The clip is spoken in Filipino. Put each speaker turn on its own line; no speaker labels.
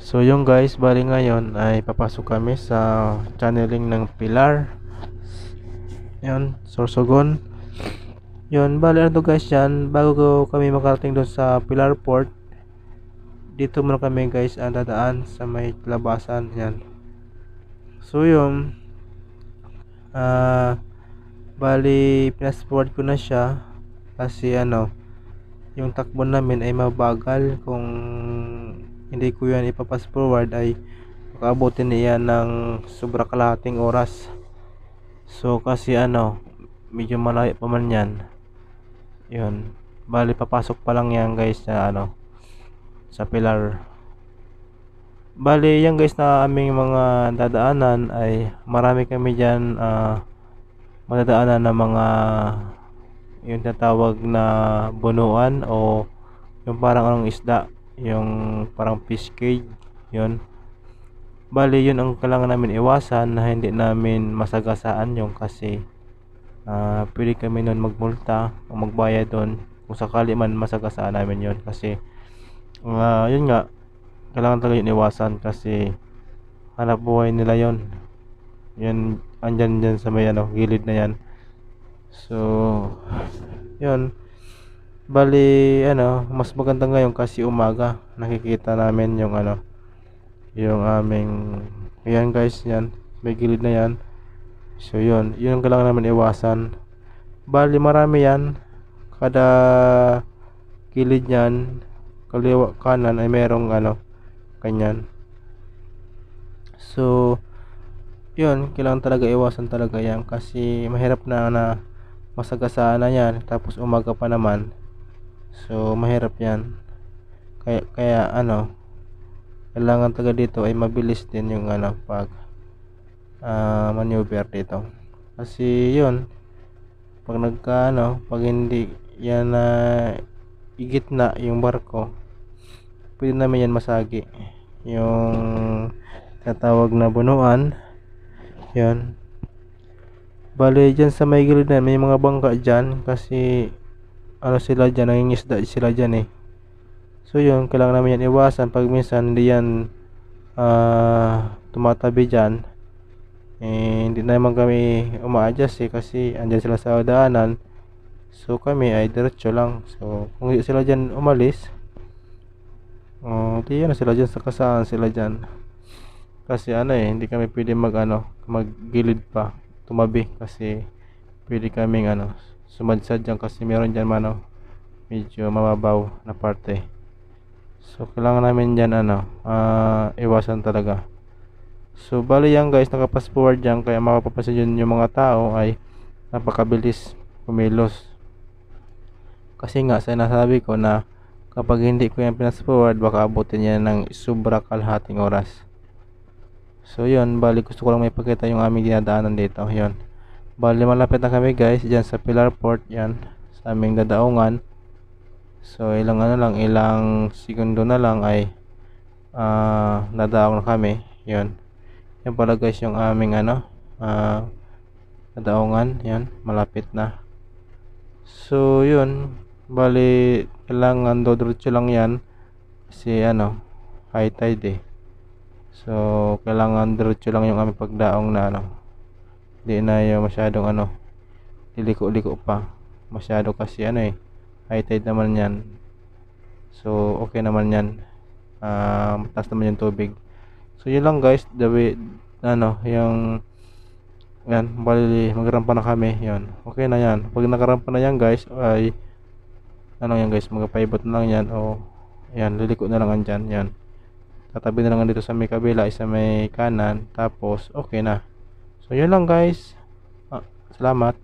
So yung guys, bali ngayon ay papasok kami sa channeling ng Pilar. Yun, Sorsogon. Yun, bali ano to guys yan, bago kami makarating doon sa Pilar Port, dito muna kami guys ang dadaan sa may labasan yan. So yun, bali pinasforward ko na siya kasi yung takbo namin ay mabagal. Kung hindi ko yan ipapass forward ay makaabutin niya ng sobra kalahating oras. So kasi medyo malayo pa man yan. Yun, bali papasok pa lang yan guys sa sa Pilar. Bali yan guys na aming mga dadaanan ay marami kami dyan madadaanan ng mga yung tatawag na bunuan o yung parang isda, yung parang fish cage. Yun, bali yun ang kailangan namin iwasan na hindi namin masagasaan yung kasi pwede kami nun magmulta o magbayad doon kung sakali man masagasaan namin yun. Kasi yun nga, kailangan talaga yun iwasan kasi hanap buhay nila yun. Yan, andyan dyan sa may gilid na yan. So yun, bali mas maganda ngayon kasi umaga nakikita namin yung yung aming yan guys, yan may gilid na yan. So yun ang kailangan namin iwasan. Bali marami yan, kada gilid yan, kaliwa kanan ay merong kanyan. So yun, kailangan talaga iwasan talaga yan kasi mahirap na masagasaan na yan tapos umaga pa naman. So mahirap yan, kaya kailangan talaga dito ay mabilis din yung pag maneuver dito. Kasi yun, pag hindi yan na igitna yung barko, pwede naman yan masagi yung tatawag na bunuan. Yan, bali dyan sa may gilid na may mga bangka dyan kasi sila dyan, nangingisda sila dyan eh. So yun, kailangan namin yan iwasan pag minsan hindi yan tumatabi dyan. Hindi naman kami uma-adjust kasi andyan sila sa daanan. So kami ay diretso lang. So kung hindi sila dyan umalis, di sila dyan sa kasaan sila dyan. Kasi hindi kami pwede maggilid pa, tumabi kasi pwede kaming sumadsad dyan kasi meron dyan medyo mababaw na parte. So kailangan namin dyan iwasan talaga. So bali yan guys, nakapass forward dyan kaya mapapapansin yun yung mga tao ay napakabilis kumilos. Kasi nga sinasabi ko na kapag hindi ko yan pinas forward baka abutin yan ng sobra kalahating oras. So yun, bali gusto ko lang may pakita yung aming dinadaanan dito. Yun, bali malapit na kami guys dyan sa Pilar Port, yan sa aming dadaungan. So ilang ilang segundo na lang ay nadaong na kami. Yun, yan pala guys yung aming nadaungan. Yan, malapit na. So yun, bali kailangan dodrotso lang yan kasi high tide eh. So kailangan diretso lang yung aming pagdaong na hindi na yung masyadong liliko-liko pa masyado kasi high tide naman yan. So okay naman yan, mataas naman yung tubig. So yun lang guys, the way yung yan, bali magrampa na kami. Yun, okay na yan. Pag nakarampa na yan guys ay yan guys, magpaibot na lang yan o yan, liliko na lang andyan. Yan, tatabi na lang dito sa may kabila, isa may kanan, tapos okay na. So yun lang guys, salamat.